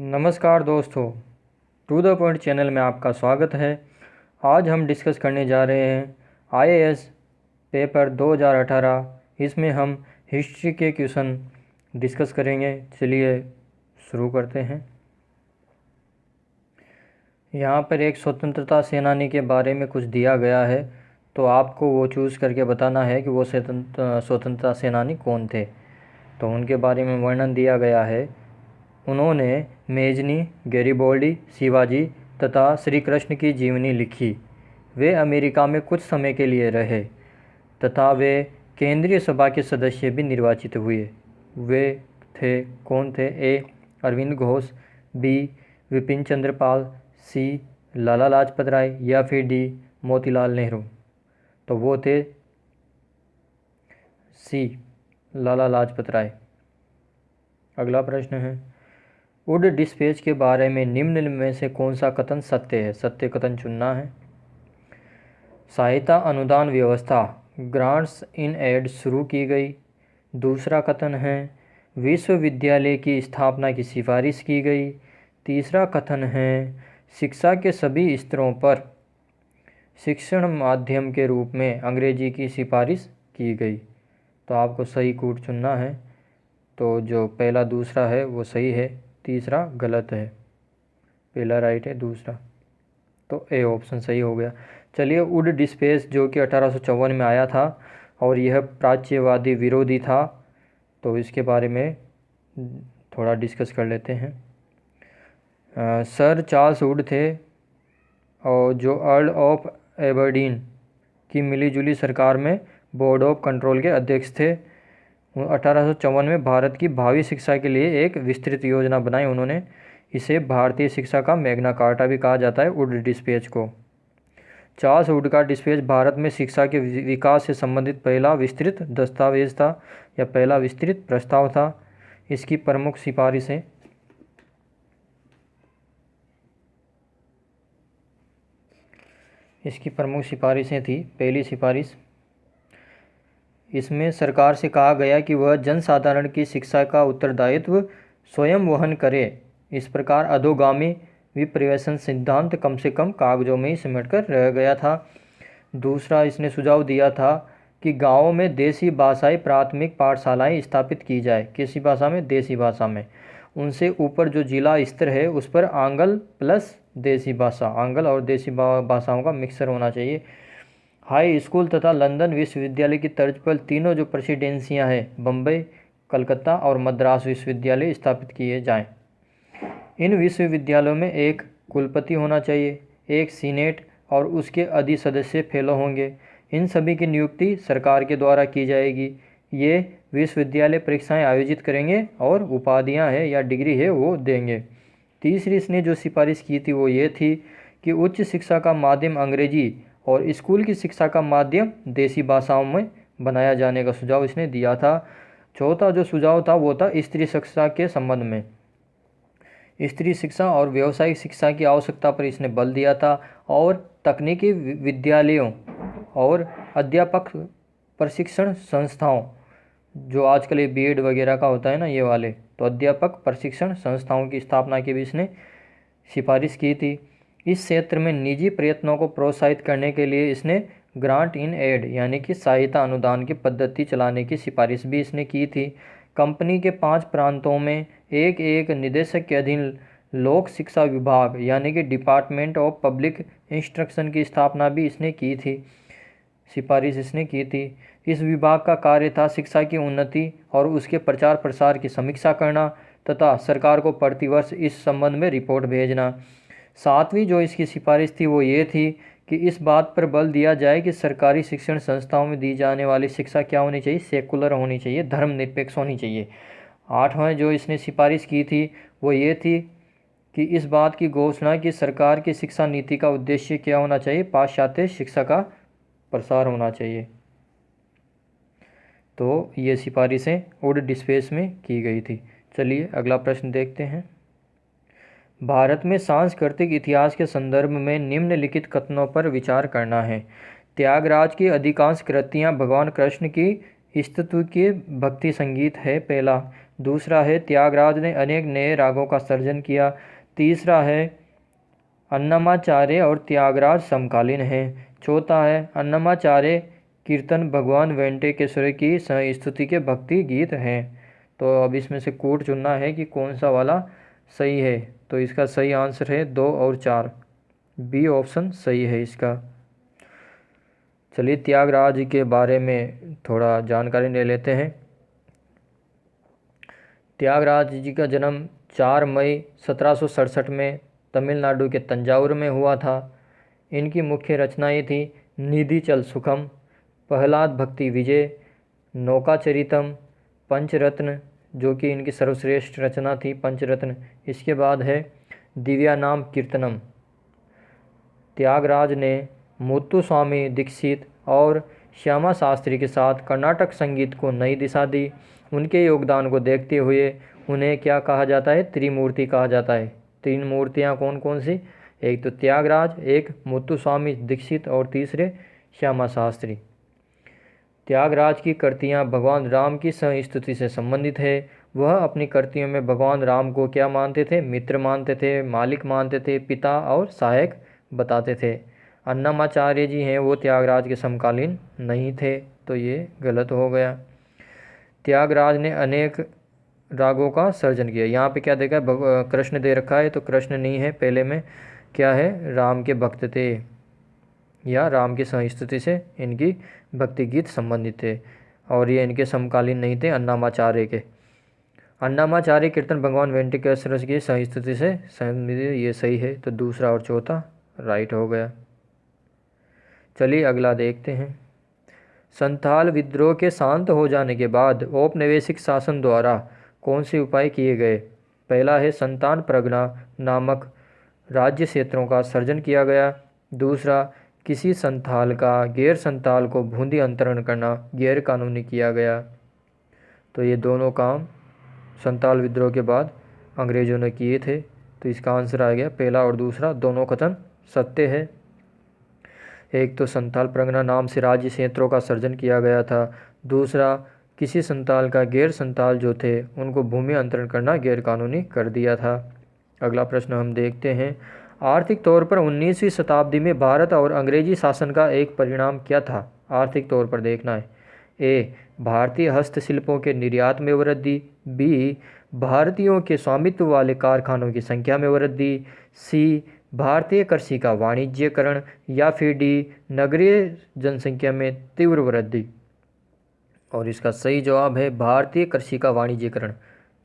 नमस्कार दोस्तों, to the point channel में आपका स्वागत है। आज हम डिस्कस करने जा रहे हैं आईएएस पेपर 2018। इसमें हम हिस्ट्री के क्वेश्चन डिस्कस करेंगे। चलिए शुरू करते हैं। यहाँ पर एक स्वतंत्रता सेनानी के बारे में कुछ दिया गया है, तो आपको वो चूज़ करके बताना है कि वो स्वतंत्रता सेनानी कौन थे। तो उनके बारे में वर्णन दिया गया है। उन्होंने मेजनी, गैरिबोल्डी, शिवाजी तथा श्री कृष्ण की जीवनी लिखी। वे अमेरिका में कुछ समय के लिए रहे तथा वे केंद्रीय सभा के सदस्य भी निर्वाचित हुए। वे कौन थे? ए. अरविंद घोष, बी. विपिन चंद्र पाल, सी. लाला लाजपत राय या फिर डी. मोतीलाल नेहरू। तो वो थे सी. लाला लाजपत राय। अगला प्रश्न है, वुड डिस्पैच के बारे में निम्न में से कौन सा कथन सत्य है? सत्य कथन चुनना है। सहायता अनुदान व्यवस्था ग्रांट्स इन एड शुरू की गई। दूसरा कथन है, विश्वविद्यालय की स्थापना की सिफारिश की गई। तीसरा कथन है, शिक्षा के सभी स्तरों पर शिक्षण माध्यम के रूप में अंग्रेजी की सिफारिश की गई। तो आपको सही कूट चुनना है। तो जो पहला दूसरा है वो सही है, तीसरा गलत है। पहला राइट है, दूसरा तो ए ऑप्शन सही हो गया। चलिए, वुड डिस्पैच जो कि 1854 में आया था और यह प्राच्यवादी विरोधी था, तो इसके बारे में थोड़ा डिस्कस कर लेते हैं। सर चार्ल्स वुड थे और जो अर्ल ऑफ एबरडीन की मिलीजुली सरकार में बोर्ड ऑफ कंट्रोल के अध्यक्ष थे। 1854 में भारत की भावी शिक्षा के लिए एक विस्तृत योजना बनाई उन्होंने। इसे भारतीय शिक्षा का मैग्ना कार्टा भी कहा जाता है, वुड डिस्पैच को। चार्ल्स वुड का डिस्पैच भारत में शिक्षा के विकास से संबंधित पहला विस्तृत दस्तावेज था या पहला विस्तृत प्रस्ताव था। इसकी प्रमुख सिफारिशें थी। पहली सिफारिश, इसमें सरकार से कहा गया कि वह जनसाधारण की शिक्षा का उत्तरदायित्व स्वयं वहन करे। इस प्रकार अधोगामी विप्रवेशन सिद्धांत कम से कम कागजों में ही सिमटकर रह गया था। दूसरा, इसने सुझाव दिया था कि गाँवों में देसी भाषाई प्राथमिक पाठशालाएं स्थापित की जाए। किसी भाषा में? देसी भाषा में। उनसे ऊपर जो जिला स्तर है उस पर आंग्ल प्लस देसी भाषा, आंग्ल और देसी भाषाओं का मिक्सर होना चाहिए। हाई स्कूल तथा लंदन विश्वविद्यालय की तर्ज पर तीनों जो प्रेसिडेंसियां हैं, बम्बई, कलकत्ता और मद्रास विश्वविद्यालय स्थापित किए जाएं। इन विश्वविद्यालयों में एक कुलपति होना चाहिए, एक सीनेट और उसके अधि सदस्य फेलो होंगे। इन सभी की नियुक्ति सरकार के द्वारा की जाएगी। ये विश्वविद्यालय परीक्षाएं आयोजित करेंगे और उपाधियां है या डिग्री है वो देंगे। तीसरी इसने जो सिफारिश की थी वो ये थी कि उच्च शिक्षा का माध्यम अंग्रेजी और स्कूल की शिक्षा का माध्यम देसी भाषाओं में बनाया जाने का सुझाव इसने दिया था। चौथा जो सुझाव था वो था स्त्री शिक्षा के संबंध में। स्त्री शिक्षा और व्यावसायिक शिक्षा की आवश्यकता पर इसने बल दिया था और तकनीकी विद्यालयों और अध्यापक प्रशिक्षण संस्थाओं, जो आजकल ये बीएड वगैरह का होता है ना, ये वाले, तो अध्यापक प्रशिक्षण संस्थाओं की स्थापना की भी इसने सिफारिश की थी। इस क्षेत्र में निजी प्रयत्नों को प्रोत्साहित करने के लिए इसने ग्रांट इन एड यानी कि सहायता अनुदान की पद्धति चलाने की सिफारिश भी इसने की थी। कंपनी के 5 प्रांतों में एक एक निदेशक के अधीन लोक शिक्षा विभाग यानी कि डिपार्टमेंट ऑफ पब्लिक इंस्ट्रक्शन की स्थापना भी इसने की थी, सिफारिश इसने की थी। इस विभाग का कार्य था शिक्षा की उन्नति और उसके प्रचार प्रसार की समीक्षा करना तथा सरकार को प्रतिवर्ष इस संबंध में रिपोर्ट भेजना। सातवीं जो इसकी सिफारिश थी वो ये थी कि इस बात पर बल दिया जाए कि सरकारी शिक्षण संस्थाओं में दी जाने वाली शिक्षा क्या होनी चाहिए? सेकुलर होनी चाहिए, धर्मनिरपेक्ष होनी चाहिए। आठवां जो इसने सिफारिश की थी वो ये थी कि इस बात की घोषणा कि सरकार की शिक्षा नीति का उद्देश्य क्या होना चाहिए? पाश्चात्य शिक्षा का प्रसार होना चाहिए। तो ये सिफारिशें वुड डिस्पैच में की गई थी। चलिए अगला प्रश्न देखते हैं। भारत में सांस्कृतिक इतिहास के संदर्भ में निम्नलिखित कथनों पर विचार करना है। त्यागराज की अधिकांश कृतियाँ भगवान कृष्ण की स्तुति के भक्ति संगीत है पहला। दूसरा है त्यागराज ने अनेक नए रागों का सर्जन किया। तीसरा है अन्नमाचार्य और त्यागराज समकालीन हैं। चौथा है अन्नमाचार्य कीर्तन भगवान वेंकटेश्वर की स्तुति के भक्ति गीत हैं। तो अब इसमें से कोड चुनना है कि कौन सा वाला सही है। तो इसका सही आंसर है 2 और 4, बी ऑप्शन सही है इसका। चलिए त्यागराज के बारे में थोड़ा जानकारी ले लेते हैं। त्यागराज जी का जन्म 4 मई 1767 में तमिलनाडु के तंजावुर में हुआ था। इनकी मुख्य रचनाएं थी निधि चल सुखम, प्रहलाद भक्ति विजय, नौकाचरितम, पंचरत्न जो कि इनकी सर्वश्रेष्ठ रचना थी पंचरत्न। इसके बाद है दिव्यानाम कीर्तनम। त्यागराज ने मुत्तुस्वामी दीक्षित और श्यामा शास्त्री के साथ कर्नाटक संगीत को नई दिशा दी। उनके योगदान को देखते हुए उन्हें क्या कहा जाता है, त्रिमूर्ति कहा जाता है। तीन मूर्तियाँ कौन कौन सी, एक तो त्यागराज, एक मुत्तुस्वामी दीक्षित और तीसरे श्यामा शास्त्री। त्यागराज की कृतियाँ भगवान राम की स्तुति से संबंधित है। वह अपनी कृतियों में भगवान राम को क्या मानते थे, मित्र मानते थे, मालिक मानते थे, पिता और सहायक बताते थे। अन्नमाचार्य जी हैं वो त्यागराज के समकालीन नहीं थे, तो ये गलत हो गया। त्यागराज ने अनेक रागों का सर्जन किया। यहाँ पे क्या देखा है, कृष्ण दे रखा है, तो कृष्ण नहीं है, पहले में क्या है, राम के भक्त थे या राम की संस्तुति से इनकी भक्ति गीत संबंधित थे, और ये इनके समकालीन नहीं थे अन्नामाचार्य के। अन्नामाचार्य कीर्तन भगवान वेंकटेश्वर की संस्तुति से संबंधित, ये सही है, तो दूसरा और चौथा राइट हो गया। चलिए अगला देखते हैं। संथाल विद्रोह के शांत हो जाने के बाद औपनिवेशिक शासन द्वारा कौन से उपाय किए गए। पहला है संतान परगना नामक राज्य क्षेत्रों का सर्जन किया गया। दूसरा, किसी संथाल का गैर संथाल को बूंदी अंतरण करना गैर कानूनी किया गया। तो ये दोनों काम संथाल विद्रोह के बाद अंग्रेज़ों ने किए थे, तो इसका आंसर आ गया पहला और दूसरा, दोनों कथन सत्य है। एक तो संथाल परगना नाम से राज्य क्षेत्रों का सर्जन किया गया था। दूसरा, किसी संथाल का गैर संथाल जो थे उनको भूमि अंतरण करना गैर कानूनी कर दिया था। अगला प्रश्न हम देखते हैं। आर्थिक तौर पर 19वीं शताब्दी में भारत और अंग्रेजी शासन का एक परिणाम क्या था। आर्थिक तौर पर देखना है। ए, भारतीय हस्तशिल्पों के निर्यात में वृद्धि। बी, भारतीयों के स्वामित्व वाले कारखानों की संख्या में वृद्धि। सी, भारतीय कृषि का वाणिज्यकरण। या फिर डी, नगरीय जनसंख्या में तीव्र वृद्धि। और इसका सही जवाब है भारतीय कृषि का वाणिज्यकरण।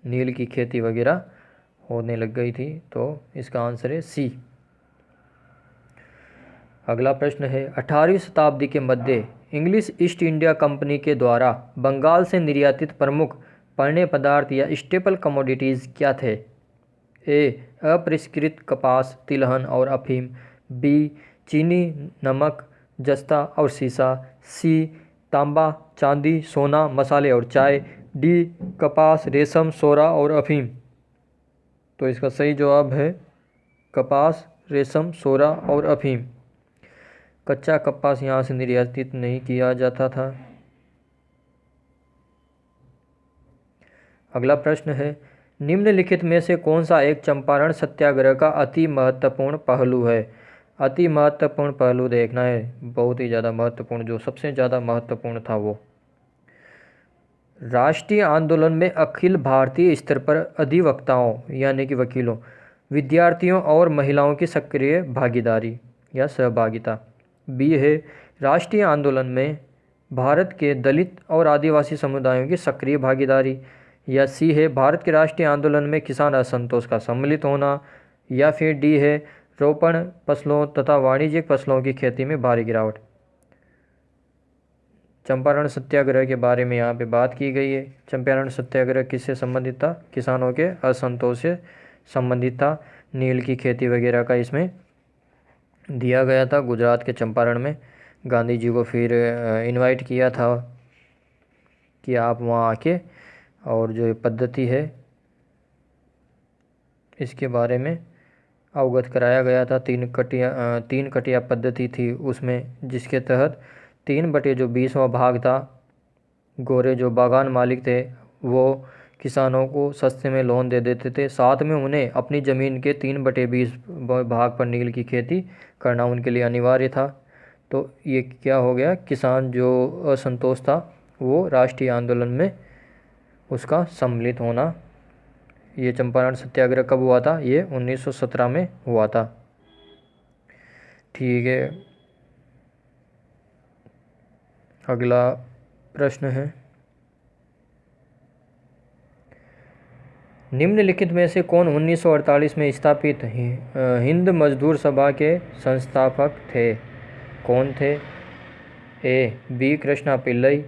नील की खेती वगैरह होने लग गई थी, तो इसका आंसर है सी। अगला प्रश्न है 18वीं शताब्दी के मध्य इंग्लिश ईस्ट इंडिया कंपनी के द्वारा बंगाल से निर्यातित प्रमुख पण्य पदार्थ या स्टेपल कमोडिटीज़ क्या थे। ए, अपरिष्कृत कपास, तिलहन और अफीम। बी, चीनी, नमक, जस्ता और सीसा। सी, तांबा, चांदी, सोना, मसाले और चाय। डी, कपास, रेशम, सोरा और अफीम। तो इसका सही जवाब है कपास, रेशम, सोरा और अफीम। कच्चा कपास यहाँ से निर्यातित नहीं किया जाता था। अगला प्रश्न है निम्नलिखित में से कौन सा एक चंपारण सत्याग्रह का अति महत्वपूर्ण पहलू है। अति महत्वपूर्ण पहलू देखना है, बहुत ही ज़्यादा महत्वपूर्ण, जो सबसे ज़्यादा महत्वपूर्ण था वो। राष्ट्रीय आंदोलन में अखिल भारतीय स्तर पर अधिवक्ताओं यानी कि वकीलों, विद्यार्थियों और महिलाओं की सक्रिय भागीदारी या सहभागिता। बी है राष्ट्रीय आंदोलन में भारत के दलित और आदिवासी समुदायों की सक्रिय भागीदारी। या सी है भारत के राष्ट्रीय आंदोलन में किसान असंतोष का सम्मिलित होना। या फिर डी है रोपण फसलों तथा वाणिज्यिक फसलों की खेती में भारी गिरावट। चंपारण सत्याग्रह के बारे में यहाँ पे बात की गई है। चंपारण सत्याग्रह किससे संबंधित था, किसानों के असंतोष से संबंधित था। नील की खेती वगैरह का इसमें दिया गया था। गुजरात के चंपारण में गांधी जी को फिर इनवाइट किया था कि आप वहाँ आके और जो पद्धति है इसके बारे में अवगत कराया गया था। तीन कटिया पद्धति थी उसमें, जिसके तहत 3/20वां भाग था गोरे जो बागान मालिक थे वो किसानों को सस्ते में लोन दे देते थे, साथ में उन्हें अपनी ज़मीन के 3/20 भाग पर नील की खेती करना उनके लिए अनिवार्य था। तो ये क्या हो गया, किसान जो असंतोष था वो राष्ट्रीय आंदोलन में उसका सम्मिलित होना। ये चंपारण सत्याग्रह कब हुआ था, ये 1917 में हुआ था। ठीक है, अगला प्रश्न है, निम्नलिखित में से कौन 1948 में स्थापित हिंद मजदूर सभा के संस्थापक थे? कौन थे? A B Krishna Pillai,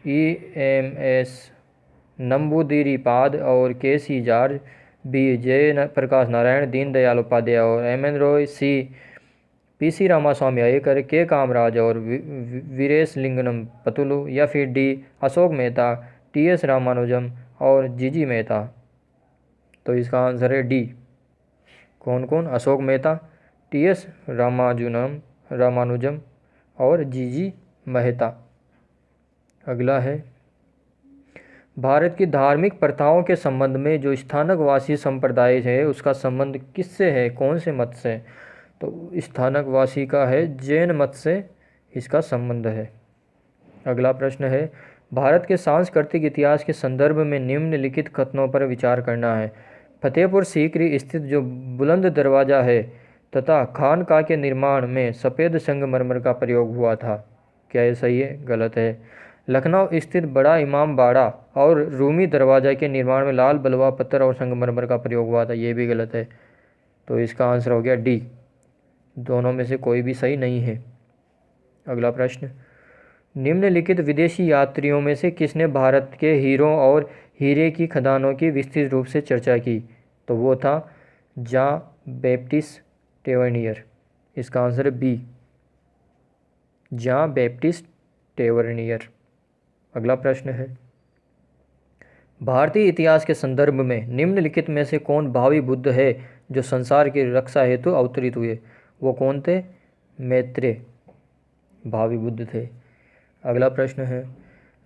EMS Namboodiripad और KC George, B Jayaprakash Narayan, Deendayal Upadhyay और MN रॉय, सी PC रामास्वामी अय्यर, के कामराज और वीरेशलिंगम पतुलु, या फिर डी अशोक मेहता, TS रामानुजम और GG मेहता। तो इसका आंसर है डी। कौन कौन? अशोक मेहता, TS रामानुजम और GG मेहता। अगला है, भारत की धार्मिक प्रथाओं के संबंध में जो स्थानकवासी संप्रदाय है उसका संबंध किससे है, कौन से मत से? तो स्थानकवासी का है जैन मत से इसका संबंध है। अगला प्रश्न है, भारत के सांस्कृतिक इतिहास के संदर्भ में निम्नलिखित कथनों पर विचार करना है। फतेहपुर सीकरी स्थित जो बुलंद दरवाज़ा है तथा खानका के निर्माण में सफ़ेद संगमरमर का प्रयोग हुआ था। क्या ये सही है? गलत है। लखनऊ स्थित बड़ा इमाम बाड़ा और रूमी दरवाज़ा के निर्माण में लाल बलुआ पत्थर और संगमरमर का प्रयोग हुआ था। ये भी गलत है। तो इसका आंसर हो गया डी। दोनों में से कोई भी सही नहीं है। अगला प्रश्न, निम्नलिखित विदेशी यात्रियों में से किसने भारत के हीरों और हीरे की खदानों की विस्तृत रूप से चर्चा की? तो वो था जॉन बैप्टिस्ट टेवर्नियर। इसका आंसर है बी, जॉन बैप्टिस्ट टेवर्नियर। अगला प्रश्न है, भारतीय इतिहास के संदर्भ में निम्नलिखित में से कौन भावी बुद्ध है जो संसार की रक्षा हेतु अवतरित हुए? वो कौन थे? मैत्रेय भावी बुद्ध थे। अगला प्रश्न है,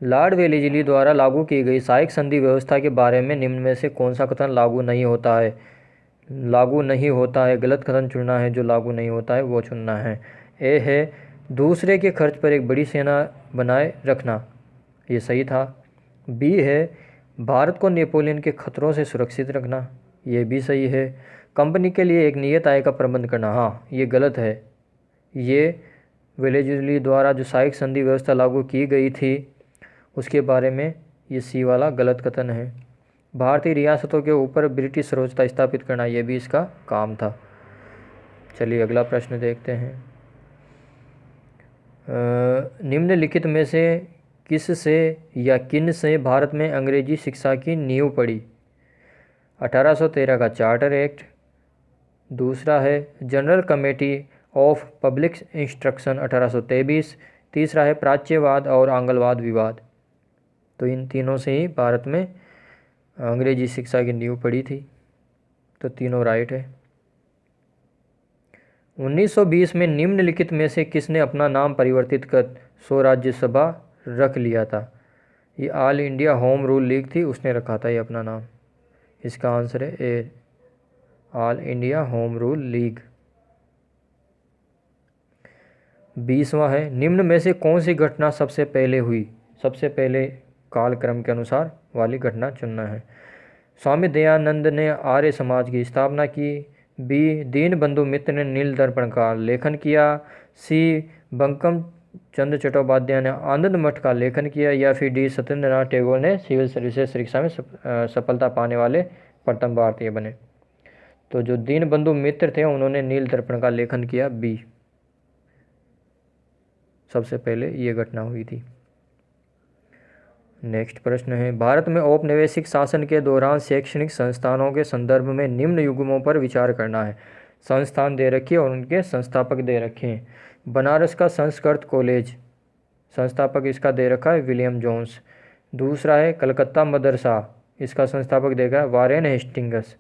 लॉर्ड वेलेस्ली द्वारा लागू की गई सहायक संधि व्यवस्था के बारे में निम्न में से कौन सा कथन लागू नहीं होता है? लागू नहीं होता है, गलत कथन चुनना है, जो लागू नहीं होता है वो चुनना है। ए है दूसरे के खर्च पर एक बड़ी सेना बनाए रखना, ये सही था। बी है भारत को नेपोलियन के खतरों से सुरक्षित रखना, ये भी सही है। कंपनी के लिए एक नियत आय का प्रबंध करना, हाँ ये गलत है। ये वेलेस्ली द्वारा जो सहायक संधि व्यवस्था लागू की गई थी उसके बारे में ये सी वाला गलत कथन है। भारतीय रियासतों के ऊपर ब्रिटिश सर्वोच्चता स्थापित करना, ये भी इसका काम था। चलिए अगला प्रश्न देखते हैं, निम्नलिखित में से किस से या किन से भारत में अंग्रेजी शिक्षा की नींव पड़ी? 1813 का चार्टर एक्ट, दूसरा है general committee of public instruction 1823, तीसरा है प्राच्यवाद और आंगलवाद विवाद। तो इन तीनों से ही भारत में अंग्रेजी शिक्षा की नींव पड़ी थी। तो तीनों राइट है। 1920 में निम्नलिखित में से किसने अपना नाम परिवर्तित कर स्वराज्य सभा रख लिया था? ये all India home rule league थी, उसने रखा था ये अपना नाम। इसका आंसर है A, all India home rule league. 20वां है, निम्न में से कौन सी घटना सबसे पहले हुई? सबसे पहले कालक्रम के अनुसार वाली घटना चुनना है। स्वामी दयानंद ने आर्य समाज की स्थापना की, बी दीनबंधु मित्र ने नील दर्पण का लेखन किया, सी बंकिम चंद्र चट्टोपाध्याय ने आनंद मठ का लेखन किया, या फिर डी सत्येंद्रनाथ टैगोर ने सिविल सर्विसेज परीक्षा में सफलता पाने वाले प्रथम भारतीय बने। तो जो दीनबंधु मित्र थे उन्होंने नील दर्पण का लेखन किया, बी सबसे पहले ये घटना हुई थी। नेक्स्ट प्रश्न है, भारत में औपनिवेशिक शासन के दौरान शैक्षणिक संस्थानों के संदर्भ में निम्न युग्मों पर विचार करना है। संस्थान दे रखे और उनके संस्थापक दे रखे हैं। बनारस का संस्कृत कॉलेज, संस्थापक इसका दे रखा है विलियम जोन्स। दूसरा है कलकत्ता मदरसा, इसका संस्थापक देगा है वारेन हेस्टिंग्स।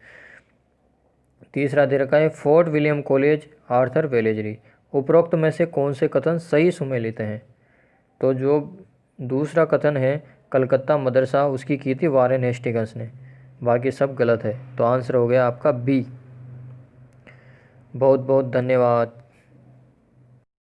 तीसरा दे रखा है fort William college, Arthur Wellesley. उपरोक्त में से कौन से कथन सही सुमेलित हैं? तो जो दूसरा कथन है कलकत्ता मदरसा उसकी की थी वारेन हेस्टिंग्स ने। बाकी सब गलत है, तो आंसर हो गया आपका बी। बहुत बहुत धन्यवाद।